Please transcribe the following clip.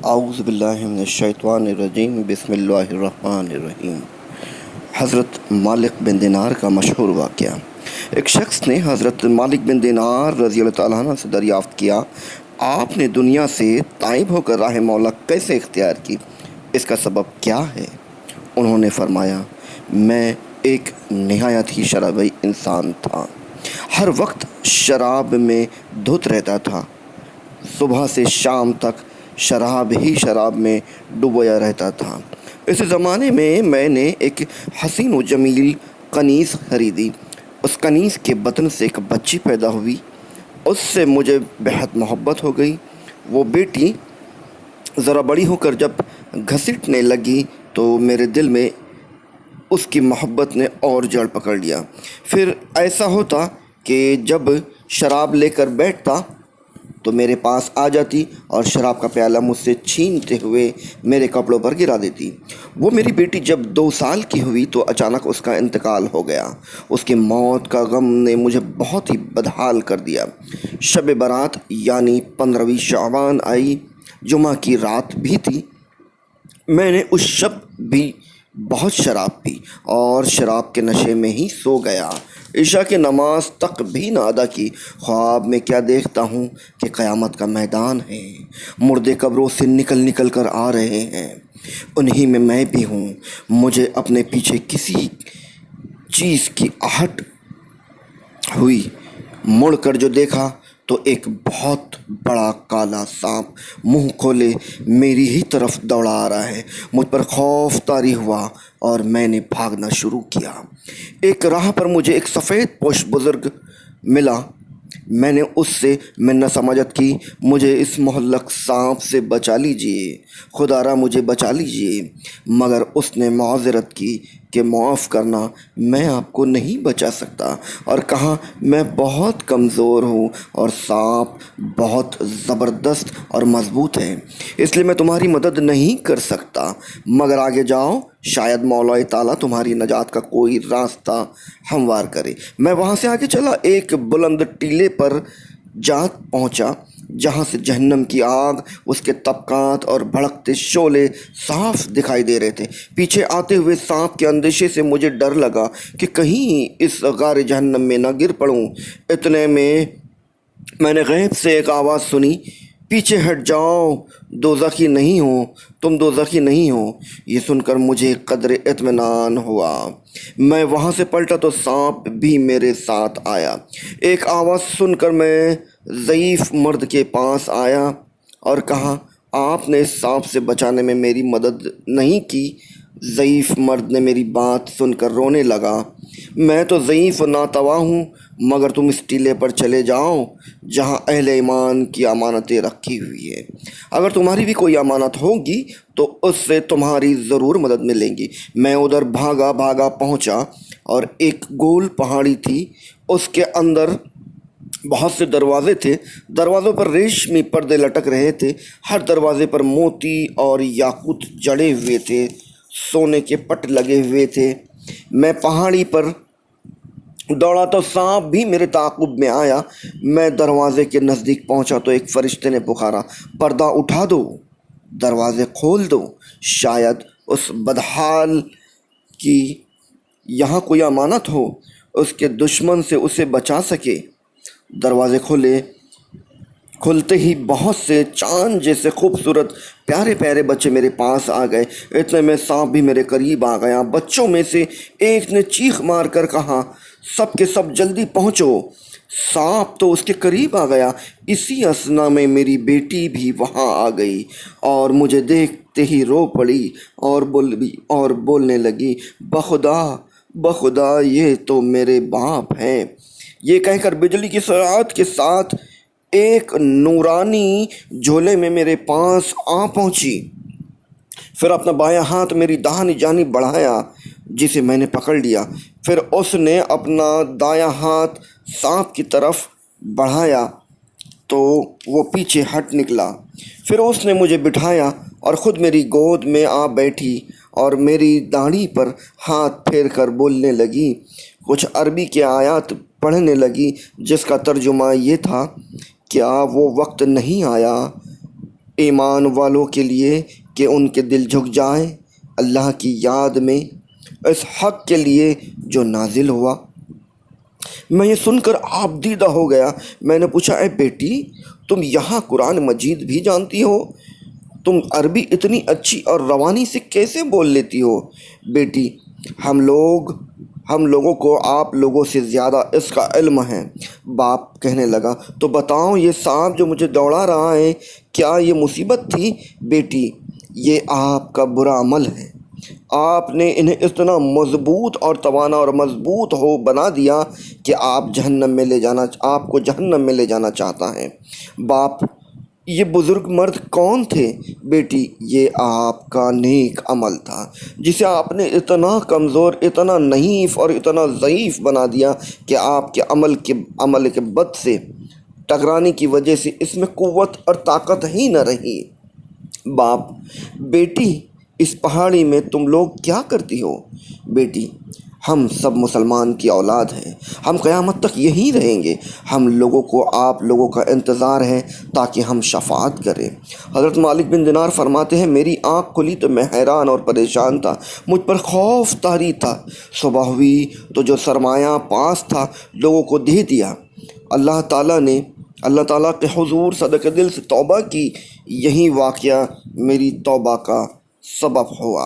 اعوذ باللہ من الشیطان الرجیم بسم اللہ الرحمن الرحیم۔ حضرت مالک بن دینار کا مشہور واقعہ۔ ایک شخص نے حضرت مالک بن دینار رضی اللہ تعالیٰ عنہ سے دریافت کیا، آپ نے دنیا سے غائب ہو کر راہ مولا کیسے اختیار کی؟ اس کا سبب کیا ہے؟ انہوں نے فرمایا، میں ایک نہایت ہی شرابی انسان تھا، ہر وقت شراب میں دھت رہتا تھا، صبح سے شام تک شراب میں ڈوبویا رہتا تھا۔ اس زمانے میں نے ایک حسین و جمیل کنیز خریدی۔ اس کنیز کے بطن سے ایک بچی پیدا ہوئی، اس سے مجھے بہت محبت ہو گئی۔ وہ بیٹی ذرا بڑی ہو کر جب گھسیٹنے لگی تو میرے دل میں اس کی محبت نے اور جڑ پکڑ لیا۔ پھر ایسا ہوتا کہ جب شراب لے کر بیٹھتا تو میرے پاس آ جاتی اور شراب کا پیالہ مجھ سے چھینتے ہوئے میرے کپڑوں پر گرا دیتی۔ وہ میری بیٹی جب 2 سال کی ہوئی تو اچانک اس کا انتقال ہو گیا۔ اس کی موت کا غم نے مجھے بہت ہی بدحال کر دیا۔ شب برات یعنی 15ویں شعبان آئی، جمعہ کی رات بھی تھی۔ میں نے اس شب بھی بہت شراب پی اور شراب کے نشے میں ہی سو گیا۔ عشاء کی نماز تک بھی نہ ادا کی۔ خواب میں کیا دیکھتا ہوں کہ قیامت کا میدان ہے، مردے قبروں سے نکل کر آ رہے ہیں، انہی میں میں بھی ہوں۔ مجھے اپنے پیچھے کسی چیز کی آہٹ ہوئی، مڑ کر جو دیکھا تو ایک بہت بڑا کالا سانپ منہ کھولے میری ہی طرف دوڑا آ رہا ہے۔ مجھ پر خوف طاری ہوا اور میں نے بھاگنا شروع کیا۔ ایک راہ پر مجھے ایک سفید پوش بزرگ ملا۔ میں نے اس سے منت سماجت کی، مجھے اس مہلک سانپ سے بچا لیجیے، خدا را مجھے بچا لیجیے، مگر اس نے معذرت کی کہ معاف کرنا، میں آپ کو نہیں بچا سکتا، اور کہا میں بہت کمزور ہوں اور سانپ بہت زبردست اور مضبوط ہے، اس لیے میں تمہاری مدد نہیں کر سکتا، مگر آگے جاؤ، شاید مولا تعالیٰ تمہاری نجات کا کوئی راستہ ہموار کرے۔ میں وہاں سے آگے چلا، ایک بلند ٹیلے پر جا پہنچا جہاں سے جہنم کی آگ، اس کے طبقات اور بھڑکتے شعلے صاف دکھائی دے رہے تھے۔ پیچھے آتے ہوئے سانپ کے اندیشے سے مجھے ڈر لگا کہ کہیں اس غار جہنم میں نہ گر پڑوں۔ اتنے میں نے غیب سے ایک آواز سنی، پیچھے ہٹ جاؤ، دوزخی نہیں ہو، تم دوزخی نہیں ہو۔ یہ سن کر مجھے قدر اطمینان ہوا۔ میں وہاں سے پلٹا تو سانپ بھی میرے ساتھ آیا۔ ایک آواز سن کر میں ضعیف مرد کے پاس آیا اور کہا، آپ نے اس سانپ سے بچانے میں میری مدد نہیں کی۔ ضعیف مرد نے میری بات سن کر رونے لگا، میں تو ضعیف و ناتواں ہوں، مگر تم اس ٹیلے پر چلے جاؤ جہاں اہل ایمان کی امانتیں رکھی ہوئی ہیں، اگر تمہاری بھی کوئی امانت ہوگی تو اس سے تمہاری ضرور مدد ملے گی۔ میں ادھر بھاگا پہنچا اور ایک گول پہاڑی تھی، اس کے اندر بہت سے دروازے تھے، دروازوں پر ریشمی پردے لٹک رہے تھے، ہر دروازے پر موتی اور یاقوت جڑے ہوئے تھے، سونے کے پٹ لگے ہوئے تھے۔ میں پہاڑی پر دوڑا تو سانپ بھی میرے تعاقب میں آیا۔ میں دروازے کے نزدیک پہنچا تو ایک فرشتے نے پکارا، پردہ اٹھا دو، دروازے کھول دو، شاید اس بدحال کی یہاں کوئی امانت ہو، اس کے دشمن سے اسے بچا سکے۔ دروازے کھلتے ہی بہت سے چاند جیسے خوبصورت پیارے پیارے بچے میرے پاس آ گئے۔ اتنے میں سانپ بھی میرے قریب آ گیا۔ بچوں میں سے ایک نے چیخ مار کر کہا، سب کے سب جلدی پہنچو۔ سانپ تو اس کے قریب آ گیا۔ اسی اثنا میں میری بیٹی بھی وہاں آ گئی اور مجھے دیکھتے ہی رو پڑی اور بولنے لگی، بخدا یہ تو میرے باپ ہیں۔ یہ کہہ کر بجلی کی سرعت کے ساتھ ایک نورانی جھولے میں میرے پاس آ پہنچی، پھر اپنا بایاں ہاتھ میری داہنی جانب بڑھایا جسے میں نے پکڑ لیا، پھر اس نے اپنا دایاں ہاتھ سانپ کی طرف بڑھایا تو وہ پیچھے ہٹ نکلا، پھر اس نے مجھے بٹھایا اور خود میری گود میں آ بیٹھی اور میری داڑھی پر ہاتھ پھیر کر بولنے لگی، کچھ عربی کے آیات پڑھنے لگی جس کا ترجمہ یہ تھا، کیا وہ وقت نہیں آیا ایمان والوں کے لیے کہ ان کے دل جھک جائیں اللہ کی یاد میں اس حق کے لیے جو نازل ہوا۔ میں یہ سن کر آپ دیدہ ہو گیا۔ میں نے پوچھا، اے بیٹی، تم یہاں قرآن مجید بھی جانتی ہو؟ تم عربی اتنی اچھی اور روانی سے کیسے بول لیتی ہو؟ بیٹی، ہم لوگوں کو آپ لوگوں سے زیادہ اس کا علم ہے۔ باپ کہنے لگا، تو بتاؤ یہ سانپ جو مجھے دوڑا رہا ہے کیا یہ مصیبت تھی؟ بیٹی، یہ آپ کا برا عمل ہے۔ آپ نے انہیں اتنا مضبوط اور توانا اور مضبوط بنا دیا کہ آپ کو جہنم میں لے جانا چاہتا ہے۔ باپ، یہ بزرگ مرد کون تھے؟ بیٹی، یہ آپ کا نیک عمل تھا جسے آپ نے اتنا کمزور، اتنا نحیف اور اتنا ضعیف بنا دیا کہ آپ کے عمل کے بد سے ٹکرانے کی وجہ سے اس میں قوت اور طاقت ہی نہ رہی۔ باپ، بیٹی، اس پہاڑی میں تم لوگ کیا کرتی ہو؟ بیٹی، ہم سب مسلمان کی اولاد ہیں، ہم قیامت تک یہیں رہیں گے، ہم لوگوں کو آپ لوگوں کا انتظار ہے تاکہ ہم شفاعت کریں۔ حضرت مالک بن دینار فرماتے ہیں، میری آنکھ کھلی تو میں حیران اور پریشان تھا، مجھ پر خوف طاری تھا۔ صبح ہوئی تو جو سرمایہ پاس تھا لوگوں کو دے دیا۔ اللہ تعالیٰ کے حضور صدق دل سے توبہ کی، یہی واقعہ میری توبہ کا سبب ہوا۔